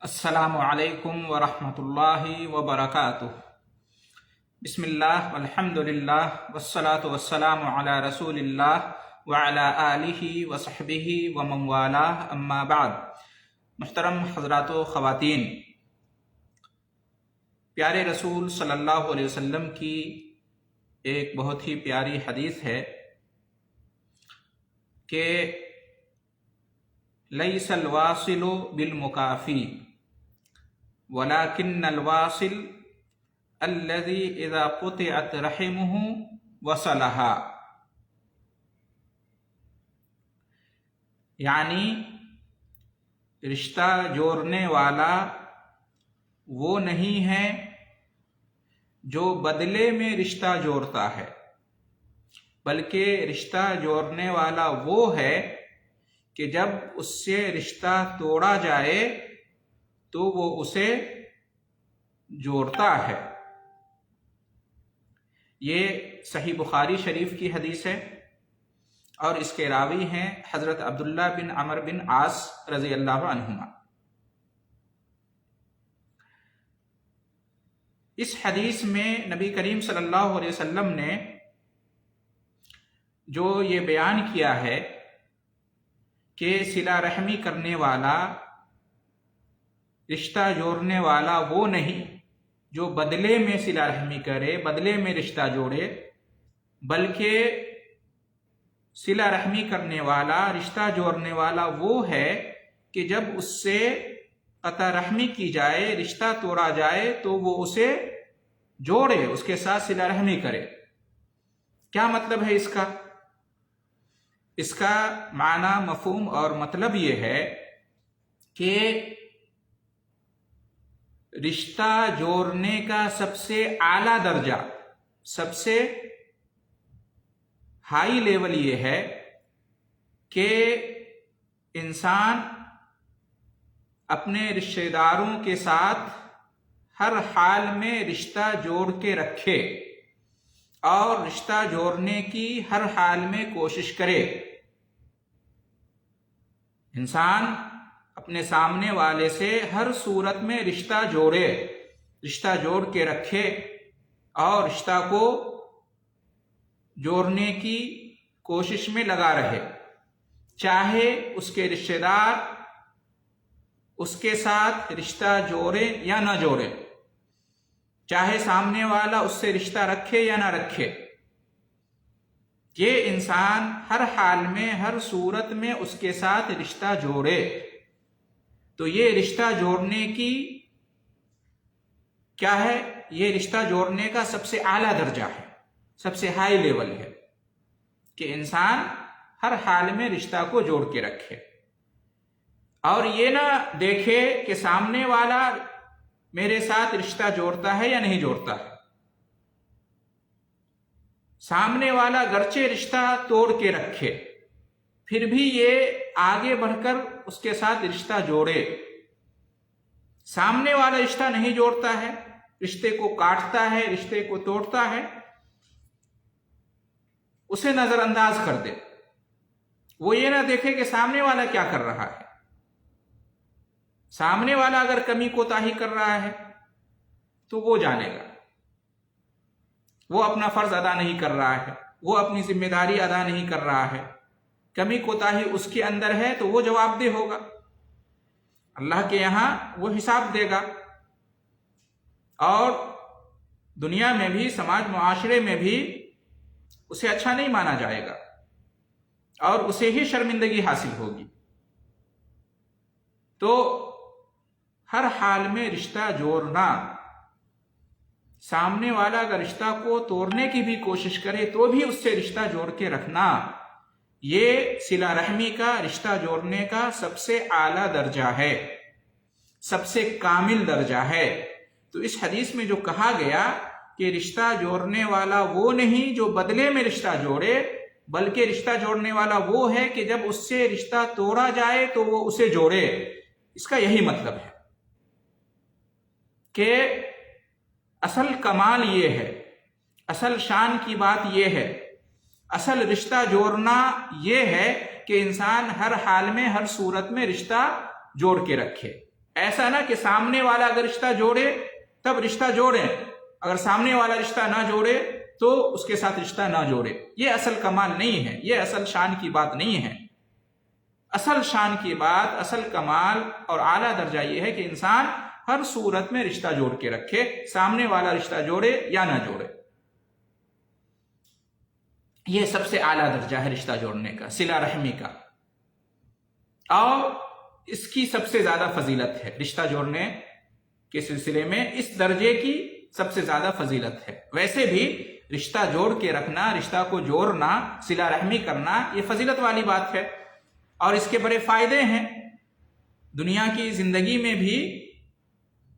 السلام علیکم ورحمۃ اللہ وبرکاتہ۔ بسم اللہ والحمد للہ والصلاة والسلام علی رسول اللہ وعلی آلہ وصحبہ ومن والاه اما بعد۔ محترم حضرات و خواتین، پیارے رسول صلی اللہ علیہ وسلم کی ایک بہت ہی پیاری حدیث ہے کہ لیس الواصل بالمکافی ولكن الواصل الذي اذا قطعت رحمه وصلها، یعنی رشتہ جوڑنے والا وہ نہیں ہے جو بدلے میں رشتہ جوڑتا ہے، بلکہ رشتہ جوڑنے والا وہ ہے کہ جب اس سے رشتہ توڑا جائے تو وہ اسے جوڑتا ہے۔ یہ صحیح بخاری شریف کی حدیث ہے اور اس کے راوی ہیں حضرت عبداللہ بن عمر بن عاص رضی اللہ عنہما۔ اس حدیث میں نبی کریم صلی اللہ علیہ وسلم نے جو یہ بیان کیا ہے کہ صلہ رحمی کرنے والا، رشتہ جوڑنے والا وہ نہیں جو بدلے میں صلہ رحمی کرے، بدلے میں رشتہ جوڑے، بلکہ صلہ رحمی کرنے والا، رشتہ جوڑنے والا وہ ہے کہ جب اس سے قطع رحمی کی جائے، رشتہ توڑا جائے تو وہ اسے جوڑے، اس کے ساتھ صلہ رحمی کرے۔ کیا مطلب ہے اس کا؟ اس کا معنی، مفہوم اور مطلب یہ ہے کہ رشتہ جوڑنے کا سب سے اعلیٰ درجہ، سب سے ہائی لیول یہ ہے کہ انسان اپنے رشتہ داروں کے ساتھ ہر حال میں رشتہ جوڑ کے رکھے اور رشتہ جوڑنے کی ہر حال میں کوشش کرے۔ انسان اپنے سامنے والے سے ہر صورت میں رشتہ جوڑے، رشتہ جوڑ کے رکھے اور رشتہ کو جوڑنے کی کوشش میں لگا رہے، چاہے اس کے رشتہ دار اس کے ساتھ رشتہ جوڑے یا نہ جوڑے، چاہے سامنے والا اس سے رشتہ رکھے یا نہ رکھے، یہ انسان ہر حال میں، ہر صورت میں اس کے ساتھ رشتہ جوڑے۔ تو یہ رشتہ جوڑنے کی کیا ہے؟ یہ رشتہ جوڑنے کا سب سے اعلیٰ درجہ ہے، سب سے ہائی لیول ہے کہ انسان ہر حال میں رشتہ کو جوڑ کے رکھے اور یہ نہ دیکھے کہ سامنے والا میرے ساتھ رشتہ جوڑتا ہے یا نہیں جوڑتا ہے۔ سامنے والا گرچہ رشتہ توڑ کے رکھے، پھر بھی یہ آگے بڑھ کر اس کے ساتھ رشتہ جوڑے۔ سامنے والا رشتہ نہیں جوڑتا ہے، رشتے کو کاٹتا ہے، رشتے کو توڑتا ہے، اسے نظر انداز کر دے۔ وہ یہ نہ دیکھے کہ سامنے والا کیا کر رہا ہے۔ سامنے والا اگر کمی کوتاہی کر رہا ہے تو وہ جانے گا، وہ اپنا فرض ادا نہیں کر رہا ہے، وہ اپنی ذمہ داری ادا نہیں کر رہا ہے، کمی کوتاہی اس کے اندر ہے تو وہ جواب دہ ہوگا، اللہ کے یہاں وہ حساب دے گا، اور دنیا میں بھی، سماج معاشرے میں بھی اسے اچھا نہیں مانا جائے گا اور اسے ہی شرمندگی حاصل ہوگی۔ تو ہر حال میں رشتہ جوڑنا، سامنے والا اگر رشتہ کو توڑنے کی بھی کوشش کرے تو بھی اس سے رشتہ جوڑ کے رکھنا، یہ صلہ رحمی کا، رشتہ جوڑنے کا سب سے اعلیٰ درجہ ہے، سب سے کامل درجہ ہے۔ تو اس حدیث میں جو کہا گیا کہ رشتہ جوڑنے والا وہ نہیں جو بدلے میں رشتہ جوڑے، بلکہ رشتہ جوڑنے والا وہ ہے کہ جب اس سے رشتہ توڑا جائے تو وہ اسے جوڑے، اس کا یہی مطلب ہے کہ اصل کمال یہ ہے، اصل شان کی بات یہ ہے، اصل رشتہ جوڑنا یہ ہے کہ انسان ہر حال میں، ہر صورت میں رشتہ جوڑ کے رکھے، ایسا نہ کہ سامنے والا اگر رشتہ جوڑے تب رشتہ جوڑیں، اگر سامنے والا رشتہ نہ جوڑے تو اس کے ساتھ رشتہ نہ جوڑے. یہ اصل کمال نہیں ہے، یہ اصل شان کی بات نہیں ہے. اصل شان کی بات، اصل کمال اور اعلیٰ درجہ یہ ہے کہ انسان ہر صورت میں رشتہ جوڑ کے رکھے، سامنے والا رشتہ جوڑے یا نہ جوڑے. یہ سب سے اعلیٰ درجہ ہے رشتہ جوڑنے کا، صلہ رحمی کا، اور اس کی سب سے زیادہ فضیلت ہے. رشتہ جوڑنے کے سلسلے میں اس درجے کی سب سے زیادہ فضیلت ہے. ویسے بھی رشتہ جوڑ کے رکھنا، رشتہ کو جوڑنا، صلہ رحمی کرنا، یہ فضیلت والی بات ہے اور اس کے بڑے فائدے ہیں. دنیا کی زندگی میں بھی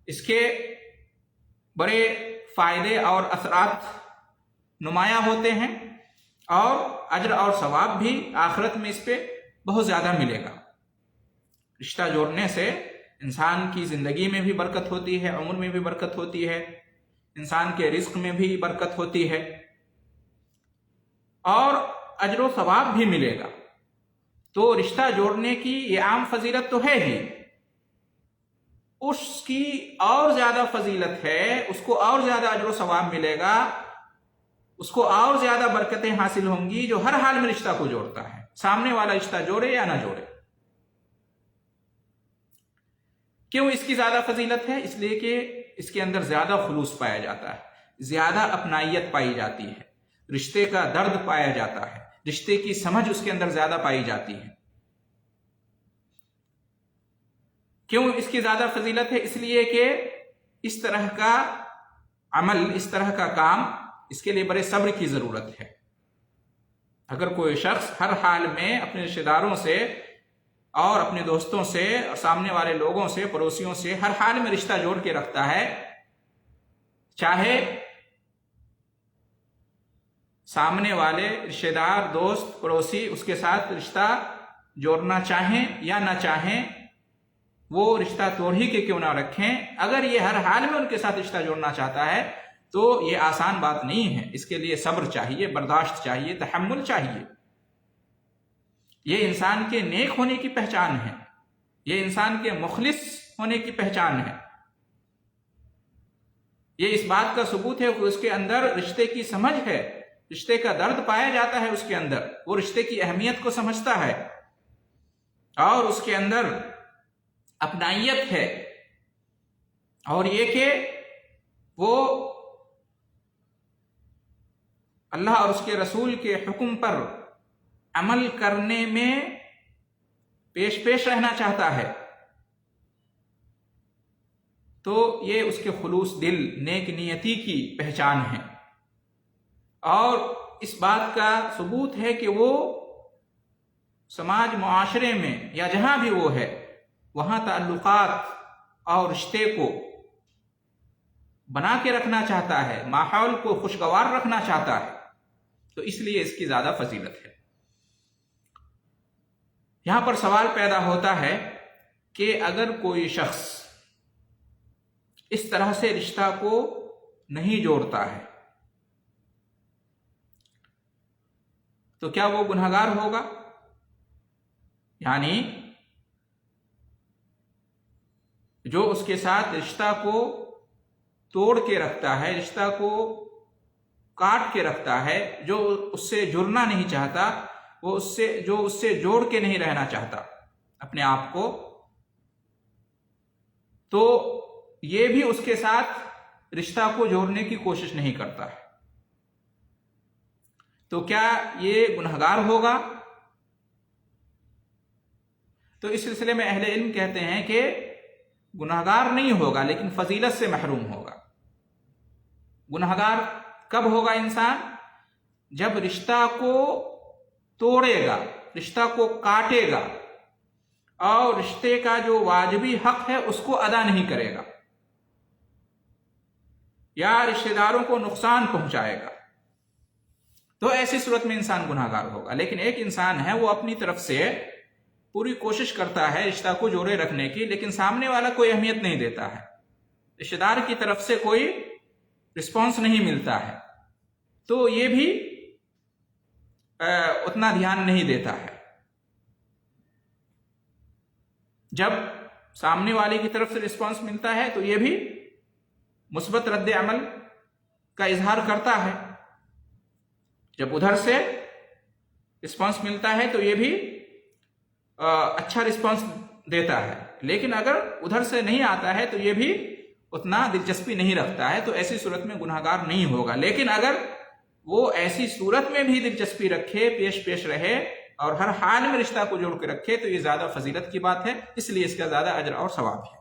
اس کے بڑے فائدے اور اثرات نمایاں ہوتے ہیں، اور اجر اور ثواب بھی آخرت میں اس پہ بہت زیادہ ملے گا. رشتہ جوڑنے سے انسان کی زندگی میں بھی برکت ہوتی ہے، عمر میں بھی برکت ہوتی ہے، انسان کے رزق میں بھی برکت ہوتی ہے، اور اجر و ثواب بھی ملے گا. تو رشتہ جوڑنے کی یہ عام فضیلت تو ہے ہی، اس کی اور زیادہ فضیلت ہے، اس کو اور زیادہ اجر و ثواب ملے گا، اس کو اور زیادہ برکتیں حاصل ہوں گی جو ہر حال میں رشتہ کو جوڑتا ہے، سامنے والا رشتہ جوڑے یا نہ جوڑے. کیوں اس کی زیادہ فضیلت ہے؟ اس لیے کہ اس کے اندر زیادہ خلوص پایا جاتا ہے، زیادہ اپنائیت پائی جاتی ہے، رشتے کا درد پایا جاتا ہے، رشتے کی سمجھ اس کے اندر زیادہ پائی جاتی ہے. کیوں اس کی زیادہ فضیلت ہے؟ اس لیے کہ اس طرح کا عمل، اس طرح کا کام، اس کے لیے بڑے صبر کی ضرورت ہے. اگر کوئی شخص ہر حال میں اپنے رشتہ داروں سے اور اپنے دوستوں سے اور سامنے والے لوگوں سے، پڑوسیوں سے ہر حال میں رشتہ جوڑ کے رکھتا ہے، چاہے سامنے والے رشتہ دار، دوست، پڑوسی اس کے ساتھ رشتہ جوڑنا چاہیں یا نہ چاہیں، وہ رشتہ توڑ ہی کے کیوں نہ رکھیں، اگر یہ ہر حال میں ان کے ساتھ رشتہ جوڑنا چاہتا ہے تو یہ آسان بات نہیں ہے. اس کے لیے صبر چاہیے، برداشت چاہیے، تحمل چاہیے. یہ انسان کے نیک ہونے کی پہچان ہے، یہ انسان کے مخلص ہونے کی پہچان ہے. یہ اس بات کا ثبوت ہے کہ اس کے اندر رشتے کی سمجھ ہے، رشتے کا درد پایا جاتا ہے. اس کے اندر وہ رشتے کی اہمیت کو سمجھتا ہے، اور اس کے اندر اپنائیت ہے، اور یہ کہ وہ اللہ اور اس کے رسول کے حکم پر عمل کرنے میں پیش رہنا چاہتا ہے. تو یہ اس کے خلوص دل، نیک نیتی کی پہچان ہے، اور اس بات کا ثبوت ہے کہ وہ سماج، معاشرے میں یا جہاں بھی وہ ہے، وہاں تعلقات اور رشتے کو بنا کے رکھنا چاہتا ہے، ماحول کو خوشگوار رکھنا چاہتا ہے. تو اس لیے اس کی زیادہ فضیلت ہے. یہاں پر سوال پیدا ہوتا ہے کہ اگر کوئی شخص اس طرح سے رشتہ کو نہیں جوڑتا ہے تو کیا وہ گنہگار ہوگا؟ یعنی جو اس کے ساتھ رشتہ کو توڑ کے رکھتا ہے، رشتہ کو کاٹ کے رکھتا ہے، جو اس سے جڑنا نہیں چاہتا، وہ اس سے جوڑ کے نہیں رہنا چاہتا اپنے آپ کو، تو یہ بھی اس کے ساتھ رشتہ کو جوڑنے کی کوشش نہیں کرتا ہے. تو کیا یہ گنہگار ہوگا؟ تو اس سلسلے میں اہل علم کہتے ہیں کہ گنہگار نہیں ہوگا، لیکن فضیلت سے محروم ہوگا. گنہگار کب ہوگا انسان؟ جب رشتہ کو توڑے گا، رشتہ کو کاٹے گا، اور رشتے کا جو واجبی حق ہے اس کو ادا نہیں کرے گا، یا رشتہ داروں کو نقصان پہنچائے گا. تو ایسی صورت میں انسان گنہگار ہوگا. لیکن ایک انسان ہے، وہ اپنی طرف سے پوری کوشش کرتا ہے رشتہ کو جوڑے رکھنے کی، لیکن سامنے والا کوئی اہمیت نہیں دیتا ہے، رشتہ دار کی طرف سے کوئی رسپانس نہیں ملتا ہے، تو یہ بھی اتنا دھیان نہیں دیتا ہے. جب سامنے والے کی طرف سے رسپانس ملتا ہے تو یہ بھی مثبت رد عمل کا اظہار کرتا ہے. جب ادھر سے رسپانس ملتا ہے تو یہ بھی اچھا رسپانس دیتا ہے. لیکن اگر ادھر سے نہیں آتا ہے تو یہ بھی اتنا دلچسپی نہیں رکھتا ہے، تو ایسی صورت میں گناہگار نہیں ہوگا. لیکن اگر وہ ایسی صورت میں بھی دلچسپی رکھے، پیش رہے اور ہر حال میں رشتہ کو جوڑ کے رکھے تو یہ زیادہ فضیلت کی بات ہے، اس لیے اس کا زیادہ اجر اور ثواب ہے.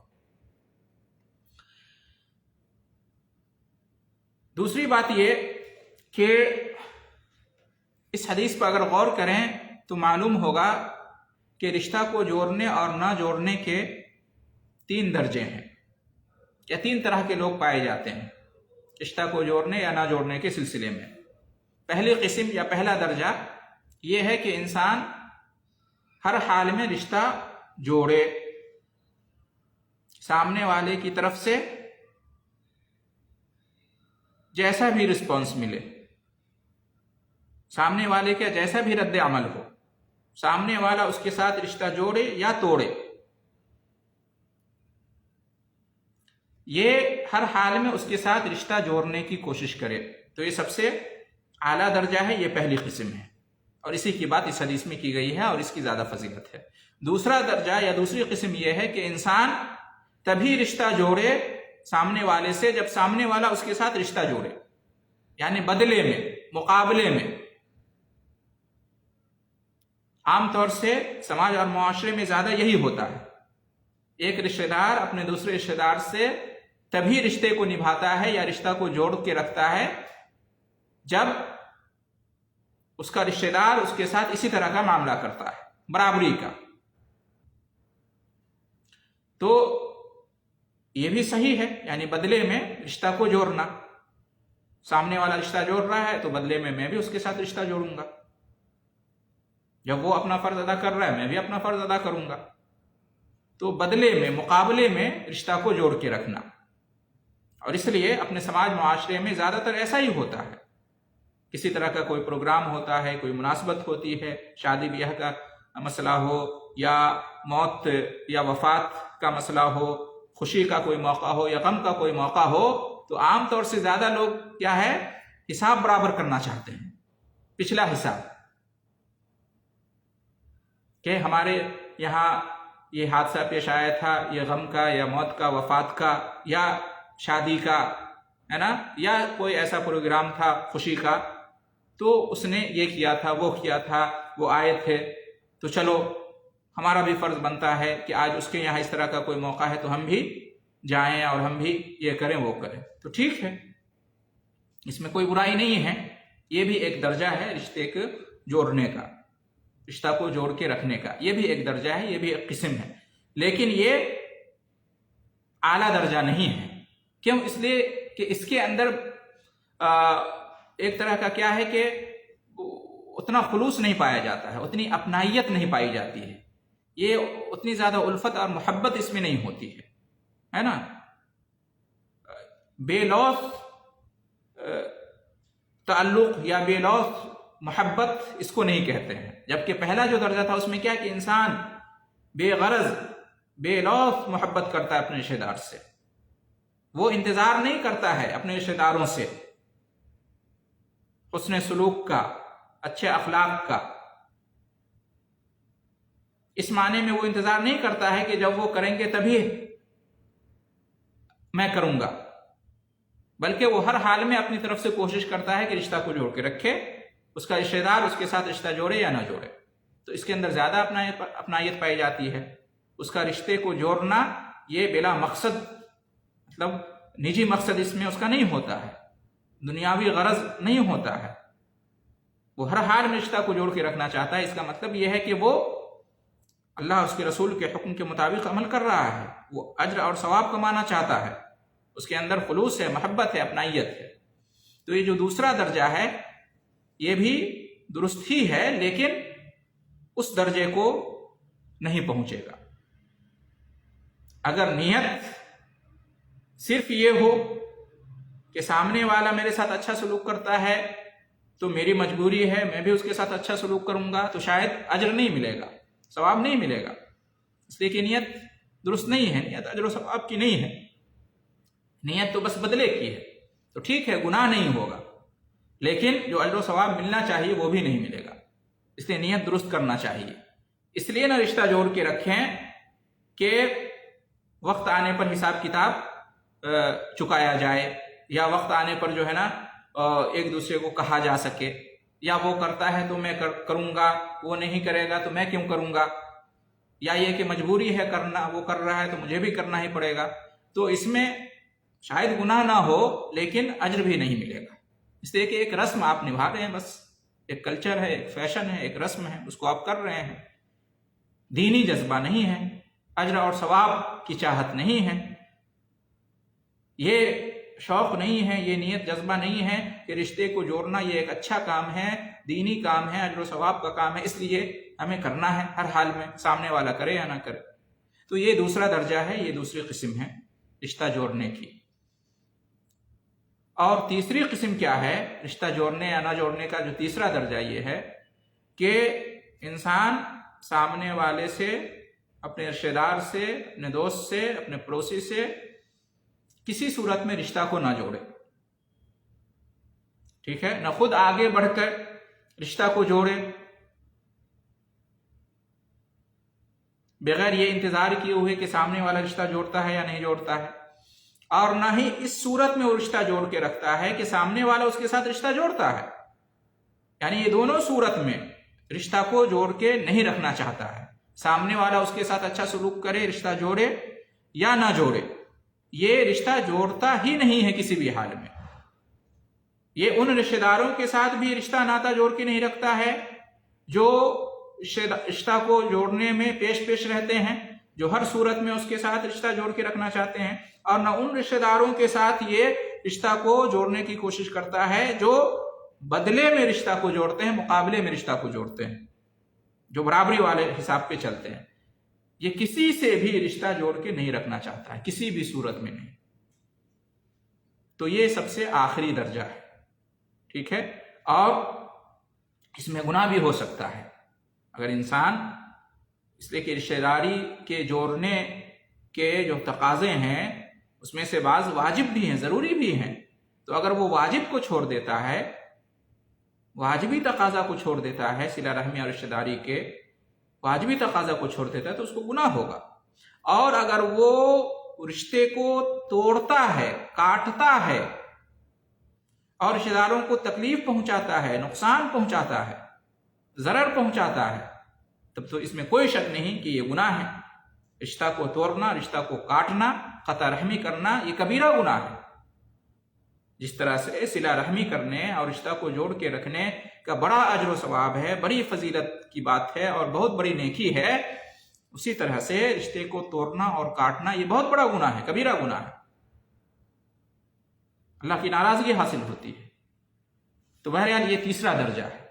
دوسری بات یہ کہ اس حدیث پر اگر غور کریں تو معلوم ہوگا کہ رشتہ کو جوڑنے اور نہ جوڑنے کے 3 درجے ہیں، یا 3 طرح کے لوگ پائے جاتے ہیں رشتہ کو جوڑنے یا نہ جوڑنے کے سلسلے میں. پہلی قسم یا پہلا درجہ یہ ہے کہ انسان ہر حال میں رشتہ جوڑے، سامنے والے کی طرف سے جیسا بھی رسپانس ملے، سامنے والے کا جیسا بھی رد عمل ہو، سامنے والا اس کے ساتھ رشتہ جوڑے یا توڑے، یہ ہر حال میں اس کے ساتھ رشتہ جوڑنے کی کوشش کرے. تو یہ سب سے اعلیٰ درجہ ہے، یہ پہلی قسم ہے، اور اسی کی بات اس حدیث میں کی گئی ہے اور اس کی زیادہ فضیلت ہے. دوسرا درجہ یا دوسری قسم یہ ہے کہ انسان تبھی رشتہ جوڑے سامنے والے سے جب سامنے والا اس کے ساتھ رشتہ جوڑے، یعنی بدلے میں، مقابلے میں. عام طور سے سماج اور معاشرے میں زیادہ یہی ہوتا ہے، ایک رشتہ دار اپنے دوسرے رشتہ دار سے تبھی رشتے کو نبھاتا ہے یا رشتہ کو جوڑ کے رکھتا ہے جب اس کا رشتہ دار اس کے ساتھ اسی طرح کا معاملہ کرتا ہے، برابری کا. تو یہ بھی صحیح ہے، یعنی بدلے میں رشتہ کو جوڑنا. سامنے والا رشتہ جوڑ رہا ہے تو بدلے میں بھی اس کے ساتھ رشتہ جوڑوں گا. جب وہ اپنا فرض ادا کر رہا ہے میں بھی اپنا فرض ادا کروں گا. تو بدلے میں، مقابلے میں رشتہ کو جوڑ کے رکھنا. اور اس لیے اپنے سماج معاشرے میں زیادہ تر ایسا ہی ہوتا ہے. کسی طرح کا کوئی پروگرام ہوتا ہے، کوئی مناسبت ہوتی ہے، شادی بیاہ کا مسئلہ ہو یا موت یا وفات کا مسئلہ ہو، خوشی کا کوئی موقع ہو یا غم کا کوئی موقع ہو، تو عام طور سے زیادہ لوگ کیا ہے، حساب برابر کرنا چاہتے ہیں، پچھلا حساب، کہ ہمارے یہاں یہ حادثہ پیش آیا تھا، یہ غم کا یا موت کا، وفات کا یا شادی کا، ہے نا، یا کوئی ایسا پروگرام تھا خوشی کا، تو اس نے یہ کیا تھا، وہ کیا تھا، وہ آئے تھے، تو چلو ہمارا بھی فرض بنتا ہے کہ آج اس کے یہاں اس طرح کا کوئی موقع ہے تو ہم بھی جائیں اور ہم بھی یہ کریں وہ کریں. تو ٹھیک ہے، اس میں کوئی برائی نہیں ہے. یہ بھی ایک درجہ ہے رشتے کو جوڑنے کا، رشتہ کو جوڑ کے رکھنے کا. یہ بھی ایک درجہ ہے، یہ بھی ایک قسم ہے، لیکن یہ اعلیٰ درجہ نہیں ہے. کیوں؟ اس لیے کہ اس کے اندر ایک طرح کا کیا ہے کہ اتنا خلوص نہیں پایا جاتا ہے، اتنی اپنائیت نہیں پائی جاتی ہے، یہ اتنی زیادہ الفت اور محبت اس میں نہیں ہوتی ہے نا. بے لوث تعلق یا بے لوث محبت اس کو نہیں کہتے ہیں. جبکہ پہلا جو درجہ تھا اس میں کیا کہ انسان بے غرض، بے لوث محبت کرتا ہے اپنے رشتہ دار سے، وہ انتظار نہیں کرتا ہے اپنے رشتہ داروں سے حسن سلوک کا، اچھے اخلاق کا. اس معنی میں وہ انتظار نہیں کرتا ہے کہ جب وہ کریں گے تبھی میں کروں گا، بلکہ وہ ہر حال میں اپنی طرف سے کوشش کرتا ہے کہ رشتہ کو جوڑ کے رکھے، اس کا رشتہ دار اس کے ساتھ رشتہ جوڑے یا نہ جوڑے. تو اس کے اندر زیادہ اپنائیت پائی جاتی ہے. اس کا رشتے کو جوڑنا یہ بلا مقصد، مطلب نجی مقصد اس میں اس کا نہیں ہوتا ہے، دنیاوی غرض نہیں ہوتا ہے. وہ ہر حال میں رشتہ کو جوڑ کے رکھنا چاہتا ہے. اس کا مطلب یہ ہے کہ وہ اللہ اور اس کے رسول کے حکم کے مطابق عمل کر رہا ہے، وہ اجر اور ثواب کمانا چاہتا ہے، اس کے اندر خلوص ہے، محبت ہے، اپنائیت ہے. تو یہ جو دوسرا درجہ ہے یہ بھی درست ہی ہے، لیکن اس درجے کو نہیں پہنچے گا. اگر نیت صرف یہ ہو کہ سامنے والا میرے ساتھ اچھا سلوک کرتا ہے تو میری مجبوری ہے میں بھی اس کے ساتھ اچھا سلوک کروں گا، تو شاید اجر نہیں ملے گا، ثواب نہیں ملے گا. اس لیے کہ نیت درست نہیں ہے، نیت اجر و ثواب کی نہیں ہے، نیت تو بس بدلے کی ہے، تو ٹھیک ہے گناہ نہیں ہوگا، لیکن جو اجر و ثواب ملنا چاہیے وہ بھی نہیں ملے گا، اس لیے نیت درست کرنا چاہیے۔ اس لیے نہ رشتہ جوڑ کے رکھیں کہ وقت آنے پر حساب کتاب چکایا جائے، یا وقت آنے پر جو ہے نا ایک دوسرے کو کہا جا سکے، یا وہ کرتا ہے تو میں کروں گا، وہ نہیں کرے گا تو میں کیوں کروں گا، یا یہ کہ مجبوری ہے کرنا، وہ کر رہا ہے تو مجھے بھی کرنا ہی پڑے گا، تو اس میں شاید گناہ نہ ہو لیکن اجر بھی نہیں ملے گا، اس لیے کہ ایک رسم آپ نبھا رہے ہیں، بس ایک کلچر ہے، ایک فیشن ہے، ایک رسم ہے، اس کو آپ کر رہے ہیں، دینی جذبہ نہیں ہے، اجر اور ثواب کی چاہت نہیں ہے، یہ شوق نہیں ہے، یہ نیت جذبہ نہیں ہے کہ رشتے کو جوڑنا یہ ایک اچھا کام ہے، دینی کام ہے، اجر و ثواب کا کام ہے، اس لیے ہمیں کرنا ہے ہر حال میں، سامنے والا کرے یا نہ کرے۔ تو یہ دوسرا درجہ ہے، یہ دوسری قسم ہے رشتہ جوڑنے کی۔ اور تیسری قسم کیا ہے رشتہ جوڑنے یا نہ جوڑنے کا؟ جو تیسرا درجہ یہ ہے کہ انسان سامنے والے سے، اپنے رشتہ دار سے، اپنے دوست سے، اپنے پڑوسی سے کسی صورت میں رشتہ کو نہ جوڑے، ٹھیک ہے، نہ خود آگے بڑھ کر رشتہ کو جوڑے، بغیر یہ انتظار کیے ہوئے کہ سامنے والا رشتہ جوڑتا ہے یا نہیں جوڑتا ہے، اور نہ ہی اس صورت میں وہ رشتہ جوڑ کے رکھتا ہے کہ سامنے والا اس کے ساتھ رشتہ جوڑتا ہے، یعنی یہ دونوں صورت میں رشتہ کو جوڑ کے نہیں رکھنا چاہتا ہے، سامنے والا اس کے ساتھ اچھا سلوک کرے، رشتہ جوڑے یا نہ جوڑے، یہ رشتہ جوڑتا ہی نہیں ہے کسی بھی حال میں۔ یہ ان رشتہ داروں کے ساتھ بھی رشتہ ناتا جوڑ کے نہیں رکھتا ہے جو رشتہ کو جوڑنے میں پیش رہتے ہیں، جو ہر صورت میں اس کے ساتھ رشتہ جوڑ کے رکھنا چاہتے ہیں، اور نہ ان رشتہ داروں کے ساتھ یہ رشتہ کو جوڑنے کی کوشش کرتا ہے جو بدلے میں رشتہ کو جوڑتے ہیں، مقابلے میں رشتہ کو جوڑتے ہیں، جو برابری والے حساب پہ چلتے ہیں، یہ کسی سے بھی رشتہ جوڑ کے نہیں رکھنا چاہتا ہے، کسی بھی صورت میں نہیں۔ تو یہ سب سے آخری درجہ ہے، ٹھیک ہے، اور اس میں گناہ بھی ہو سکتا ہے اگر انسان، اس لیے کہ رشتہ داری کے جوڑنے کے جو تقاضے ہیں اس میں سے بعض واجب بھی ہیں، ضروری بھی ہیں، تو اگر وہ واجب کو چھوڑ دیتا ہے، واجبی تقاضا کو چھوڑ دیتا ہے، صلہ رحمی اور رشتہ داری کے واجبی تقاضا کو چھوڑ دیتا ہے تو اس کو گناہ ہوگا، اور اگر وہ رشتے کو توڑتا ہے، کاٹتا ہے اور رشتہ داروں کو تکلیف پہنچاتا ہے، نقصان پہنچاتا ہے، ضرر پہنچاتا ہے، تب تو اس میں کوئی شک نہیں کہ یہ گناہ ہے۔ رشتہ کو توڑنا، رشتہ کو کاٹنا، قطع رحمی کرنا، یہ کبیرہ گناہ ہے۔ جس طرح سے صلہ رحمی کرنے اور رشتہ کو جوڑ کے رکھنے کا بڑا اجر و ثواب ہے، بڑی فضیلت کی بات ہے اور بہت بڑی نیکی ہے، اسی طرح سے رشتے کو توڑنا اور کاٹنا یہ بہت بڑا گناہ ہے، کبیرہ گناہ ہے، اللہ کی ناراضگی حاصل ہوتی ہے۔ تو بہرحال یہ تیسرا درجہ ہے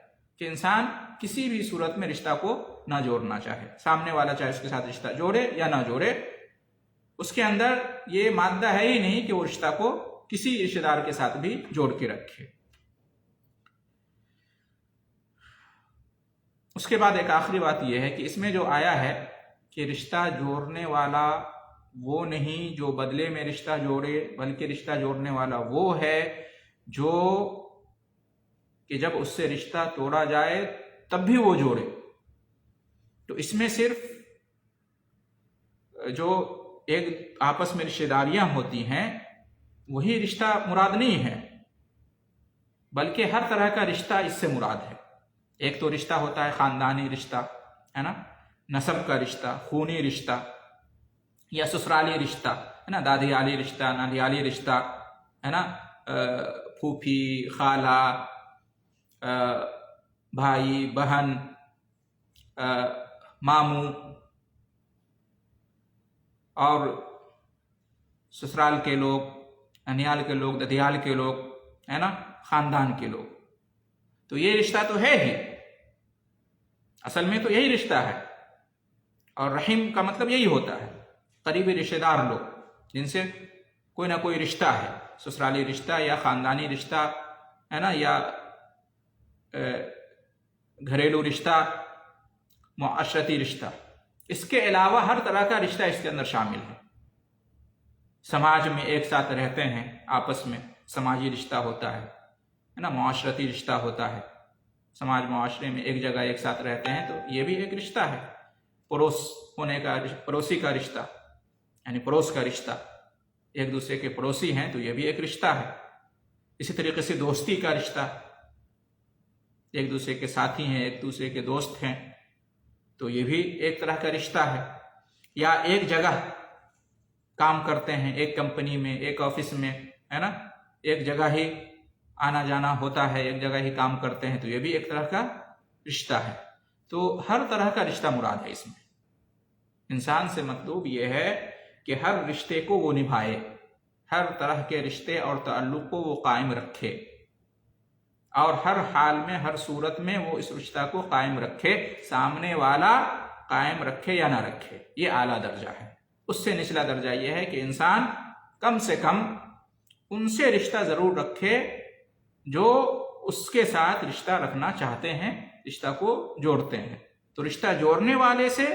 کہ انسان کسی بھی صورت میں رشتہ کو نہ جوڑنا چاہے، سامنے والا چاہے اس کے ساتھ رشتہ جوڑے یا نہ جوڑے، اس کے اندر یہ مادہ ہے ہی نہیں کہ وہ رشتہ کو کسی رشتہ دار کے ساتھ بھی جوڑ کے رکھے۔ اس کے بعد ایک آخری بات یہ ہے کہ اس میں جو آیا ہے کہ رشتہ جوڑنے والا وہ نہیں جو بدلے میں رشتہ جوڑے، بلکہ رشتہ جوڑنے والا وہ ہے جو کہ جب اس سے رشتہ توڑا جائے تب بھی وہ جوڑے، تو اس میں صرف جو ایک آپس میں رشتہ داریاں ہوتی ہیں وہی رشتہ مراد نہیں ہے، بلکہ ہر طرح کا رشتہ اس سے مراد ہے۔ ایک تو رشتہ ہوتا ہے خاندانی رشتہ، ہے نا، نسب کا رشتہ، خونی رشتہ، یا سسرالی رشتہ، ہے نا، دادیالی رشتہ، نانیالی رشتہ، ہے نا، پھوپھی، خالہ، بھائی، بہن، ماموں، اور سسرال کے لوگ، ننیال کے لوگ، ددیال کے لوگ، ہے نا، خاندان کے لوگ، تو یہ رشتہ تو ہے ہی، اصل میں تو یہی رشتہ ہے، اور رحم کا مطلب یہی ہوتا ہے، قریبی رشتہ دار لوگ جن سے کوئی نہ کوئی رشتہ ہے، سسرالی رشتہ یا خاندانی رشتہ، ہے نا، یا گھریلو رشتہ، معاشرتی رشتہ، اس کے علاوہ ہر طرح کا رشتہ اس کے اندر شامل ہے۔ سماج میں ایک ساتھ رہتے ہیں، آپس میں سماجی رشتہ ہوتا ہے نا، معاشرتی رشتہ ہوتا ہے، سماج معاشرے میں ایک جگہ ایک ساتھ رہتے ہیں تو یہ بھی ایک رشتہ ہے۔ پڑوسی کا رشتہ یعنی پڑوس کا رشتہ، ایک دوسرے کے پڑوسی ہیں تو یہ بھی ایک رشتہ ہے۔ اسی طریقے سے دوستی کا رشتہ، ایک دوسرے کے ساتھی ہیں، ایک دوسرے کے دوست ہیں تو یہ بھی ایک طرح کا رشتہ ہے۔ یا ایک جگہ کام کرتے ہیں، ایک کمپنی میں، ایک آفس میں، ہے نا، ایک جگہ ہی آنا جانا ہوتا ہے، ایک جگہ ہی کام کرتے ہیں تو یہ بھی ایک طرح کا رشتہ ہے۔ تو ہر طرح کا رشتہ مراد ہے اس میں۔ انسان سے مطلوب یہ ہے کہ ہر رشتے کو وہ نبھائے، ہر طرح کے رشتے اور تعلق کو وہ قائم رکھے، اور ہر حال میں، ہر صورت میں وہ اس رشتہ کو قائم رکھے، سامنے والا قائم رکھے یا نہ رکھے، یہ اعلیٰ درجہ ہے۔ اس سے نچلا درجہ یہ ہے کہ انسان کم سے کم ان سے رشتہ ضرور رکھے جو اس کے ساتھ رشتہ رکھنا چاہتے ہیں، رشتہ کو جوڑتے ہیں۔ تو رشتہ جوڑنے والے سے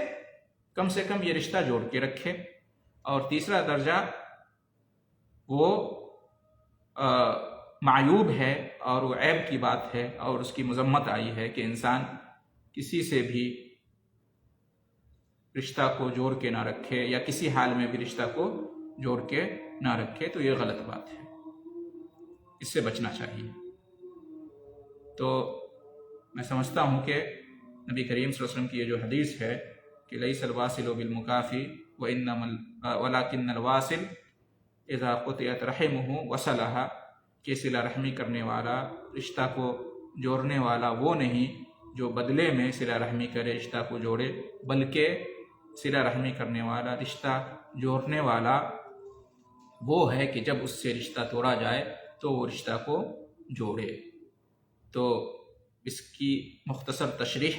کم یہ رشتہ جوڑ کے رکھے۔ اور تیسرا درجہ وہ معیوب ہے اور وہ عیب کی بات ہے اور اس کی مذمت آئی ہے کہ انسان کسی سے بھی رشتہ کو جوڑ کے نہ رکھے یا کسی حال میں بھی رشتہ کو جوڑ کے نہ رکھے، تو یہ غلط بات ہے، اس سے بچنا چاہیے۔ تو میں سمجھتا ہوں کہ نبی کریم صلی اللہ علیہ وسلم کی یہ جو حدیث ہے کہ لیس الواصل بالمکافی ولکن الواصل اذا قطعت رحمہ وصلہ، کہ صلہ رحمی کرنے والا، رشتہ کو جوڑنے والا وہ نہیں جو بدلے میں صلہ رحمی کرے، رشتہ کو جوڑے، بلکہ صلہ رحمی کرنے والا، رشتہ جوڑنے والا وہ ہے کہ جب اس سے رشتہ توڑا جائے تو وہ رشتہ کو جوڑے۔ تو اس کی مختصر تشریح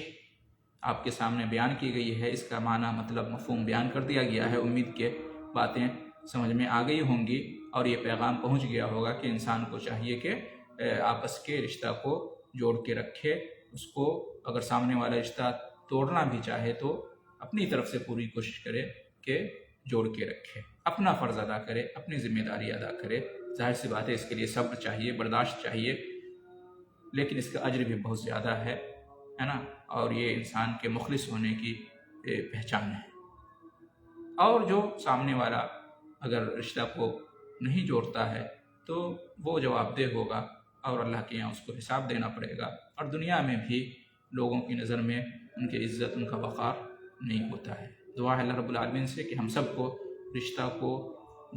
آپ کے سامنے بیان کی گئی ہے، اس کا معنی، مطلب، مفہوم بیان کر دیا گیا ہے۔ امید کہ باتیں سمجھ میں آ گئی ہوں گی اور یہ پیغام پہنچ گیا ہوگا کہ انسان کو چاہیے کہ آپس کے رشتہ کو جوڑ کے رکھے۔ اس کو اگر سامنے والا رشتہ توڑنا بھی چاہے تو اپنی طرف سے پوری کوشش کرے کہ جوڑ کے رکھے، اپنا فرض ادا کرے، اپنی ذمہ داری ادا کرے۔ ظاہر سی بات ہے اس کے لیے صبر چاہیے، برداشت چاہیے، لیکن اس کا اجر بھی بہت زیادہ ہے نا، اور یہ انسان کے مخلص ہونے کی پہچان ہے۔ اور جو سامنے والا اگر رشتہ کو نہیں جوڑتا ہے تو وہ جواب دہ ہوگا اور اللہ کے یہاں اس کو حساب دینا پڑے گا، اور دنیا میں بھی لوگوں کی نظر میں ان کی عزت، ان کا وقار نہیں ہوتا ہے۔ دعا ہے اللہ رب العالمین سے کہ ہم سب کو رشتہ کو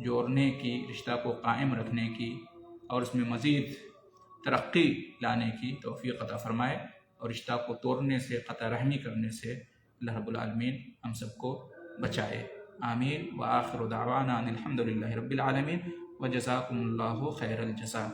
جوڑنے کی، رشتہ کو قائم رکھنے کی اور اس میں مزید ترقی لانے کی توفیق عطا فرمائے، اور رشتہ کو توڑنے سے، قطع رحمی کرنے سے اللہ رب العالمین ہم سب کو بچائے۔ آمین۔ وآخر دعوانا ان الحمد للہ رب العالمین، وجزاکم اللہ خیر الجزاء۔